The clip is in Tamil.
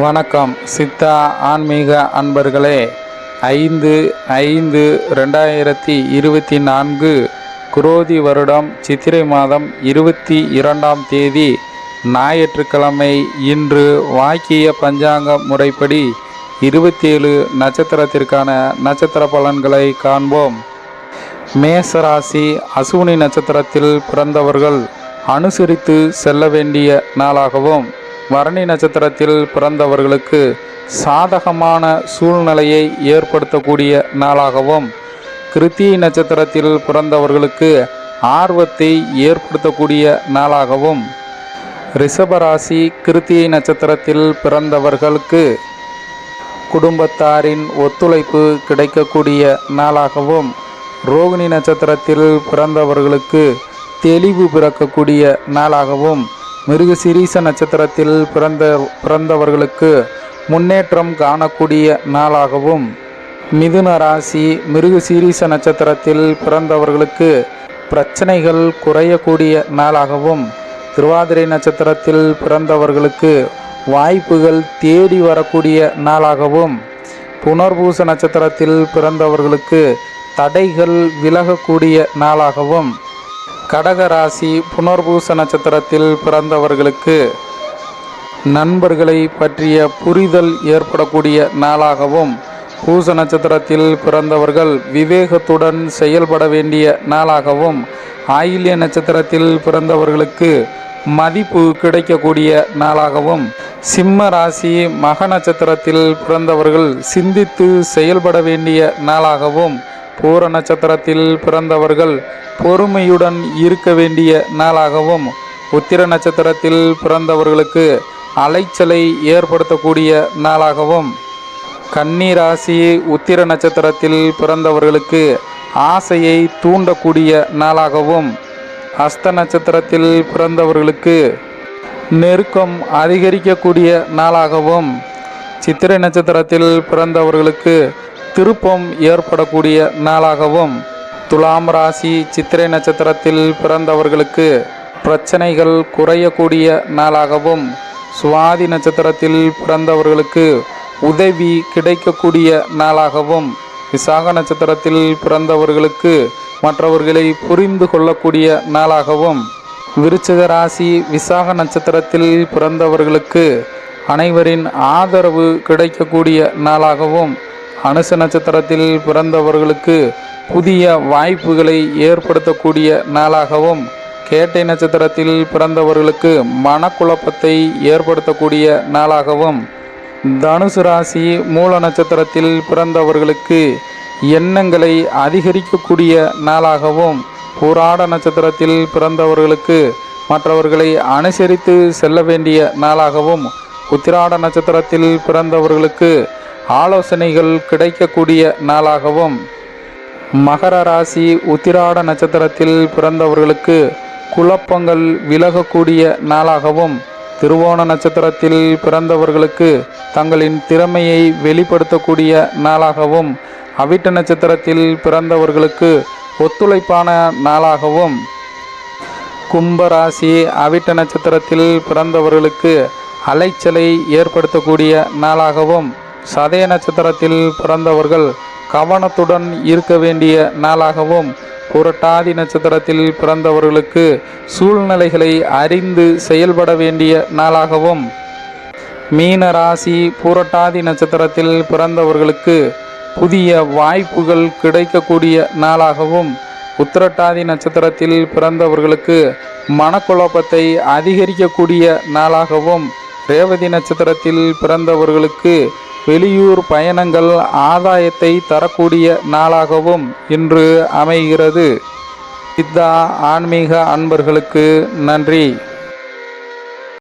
வணக்கம் சித்தா ஆன்மீக அன்பர்களே. 5/5/2024 குரோதி வருடம் சித்திரை மாதம் 22ஆம் தேதி ஞாயிற்றுக்கிழமை. இன்று வாக்கிய பஞ்சாங்க முறைப்படி 27 நட்சத்திரத்திற்கான நட்சத்திர பலன்களை காண்போம். மேசராசி அசுவினி நட்சத்திரத்தில் பிறந்தவர்கள் அனுசரித்து செல்ல வேண்டிய நாளாகவும், பரணி நட்சத்திரத்தில் பிறந்தவர்களுக்கு சாதகமான சூழ்நிலையை ஏற்படுத்தக்கூடிய நாளாகவும், கிருத்திகை நட்சத்திரத்தில் பிறந்தவர்களுக்கு ஆர்வத்தை ஏற்படுத்தக்கூடிய நாளாகவும், ரிஷபராசி கிருத்திகை நட்சத்திரத்தில் பிறந்தவர்களுக்கு குடும்பத்தாரின் ஒத்துழைப்பு கிடைக்கக்கூடிய நாளாகவும், ரோகிணி நட்சத்திரத்தில் பிறந்தவர்களுக்கு தெளிவு பிறக்கக்கூடிய நாளாகவும், மிருகசீரிஷ நட்சத்திரத்தில் பிறந்தவர்களுக்கு முன்னேற்றம் காணக்கூடிய நாளாகவும், மிதுன ராசி மிருகசீரிஷ நட்சத்திரத்தில் பிறந்தவர்களுக்கு பிரச்சனைகள் குறையக்கூடிய நாளாகவும், திருவாதிரை நட்சத்திரத்தில் பிறந்தவர்களுக்கு வாய்ப்புகள் தேடி வரக்கூடிய நாளாகவும், புனர்பூச நட்சத்திரத்தில் பிறந்தவர்களுக்கு தடைகள் விலகக்கூடிய நாளாகவும், கடகராசி புனர்பூச நட்சத்திரத்தில் பிறந்தவர்களுக்கு நண்பர்களை பற்றிய புரிதல் ஏற்படக்கூடிய நாளாகவும், பூச நட்சத்திரத்தில் பிறந்தவர்கள் விவேகத்துடன் செயல்பட வேண்டிய நாளாகவும், ஆயில்ய நட்சத்திரத்தில் பிறந்தவர்களுக்கு மதிப்பு கிடைக்கக்கூடிய நாளாகவும், சிம்ம ராசி மக நட்சத்திரத்தில் பிறந்தவர்கள் சிந்தித்து செயல்பட வேண்டிய நாளாகவும், பூர நட்சத்திரத்தில் பிறந்தவர்கள் பொறுமையுடன் இருக்க வேண்டிய நாளாகவும், உத்திர நட்சத்திரத்தில் பிறந்தவர்களுக்கு அலைச்சலை ஏற்படுத்தக்கூடிய நாளாகவும், கன்னி ராசி உத்திர நட்சத்திரத்தில் பிறந்தவர்களுக்கு ஆசையை தூண்டக்கூடிய நாளாகவும், அஸ்த நட்சத்திரத்தில் பிறந்தவர்களுக்கு நெருக்கம் அதிகரிக்கக்கூடிய நாளாகவும், சித்திரை நட்சத்திரத்தில் பிறந்தவர்களுக்கு திருப்பம் ஏற்படக்கூடிய நாளாகவும், துலாம் ராசி சித்திரை நட்சத்திரத்தில் பிறந்தவர்களுக்கு பிரச்சனைகள் குறையக்கூடிய நாளாகவும், சுவாதி நட்சத்திரத்தில் பிறந்தவர்களுக்கு உதவி கிடைக்கக்கூடிய நாளாகவும், விசாக நட்சத்திரத்தில் பிறந்தவர்களுக்கு மற்றவர்களை புரிந்து கொள்ளக்கூடிய நாளாகவும், விருச்சிக ராசி விசாக நட்சத்திரத்தில் பிறந்தவர்களுக்கு அனைவரின் ஆதரவு கிடைக்கக்கூடிய நாளாகவும், அனுச நட்சத்திரத்தில் பிறந்தவர்களுக்கு புதிய வாய்ப்புகளை ஏற்படுத்தக்கூடிய நாளாகவும், கேட்டை நட்சத்திரத்தில் பிறந்தவர்களுக்கு மனக்குழப்பத்தை ஏற்படுத்தக்கூடிய நாளாகவும், தனுசு ராசி மூல நட்சத்திரத்தில் பிறந்தவர்களுக்கு எண்ணங்களை அதிகரிக்கக்கூடிய நாளாகவும், பூராட நட்சத்திரத்தில் பிறந்தவர்களுக்கு மற்றவர்களை அனுசரித்து செல்ல வேண்டிய நாளாகவும், உத்திராட நட்சத்திரத்தில் பிறந்தவர்களுக்கு ஆலோசனைகள் கிடைக்கக்கூடிய நாளாகவும், மகர ராசி உத்திராட நட்சத்திரத்தில் பிறந்தவர்களுக்கு குழப்பங்கள் விலகக்கூடிய நாளாகவும், திருவோண நட்சத்திரத்தில் பிறந்தவர்களுக்கு தங்களின் திறமையை வெளிப்படுத்தக்கூடிய நாளாகவும், அவிட்ட நட்சத்திரத்தில் பிறந்தவர்களுக்கு ஒத்துழைப்பான நாளாகவும், கும்பராசி அவிட்ட நட்சத்திரத்தில் பிறந்தவர்களுக்கு அலைச்சலை ஏற்படுத்தக்கூடிய நாளாகவும், சதய நட்சத்திரத்தில் பிறந்தவர்கள் கவனத்துடன் இருக்க வேண்டிய நாளாகவும், புரட்டாதி நட்சத்திரத்தில் பிறந்தவர்களுக்கு சூழ்நிலைகளை அறிந்து செயல்பட வேண்டிய நாளாகவும், மீன ராசி புரட்டாதி நட்சத்திரத்தில் பிறந்தவர்களுக்கு புதிய வாய்ப்புகள் கிடைக்கக்கூடிய நாளாகவும், உத்திரட்டாதி நட்சத்திரத்தில் பிறந்தவர்களுக்கு மனக்குழப்பத்தை அதிகரிக்கக்கூடிய நாளாகவும், ரேவதி நட்சத்திரத்தில் பிறந்தவர்களுக்கு வெளியூர் பயணங்கள் ஆதாயத்தை தரக்கூடிய நாளாகவும் இன்று அமைகிறது. சித்தா ஆன்மீக அன்பர்களுக்கு நன்றி.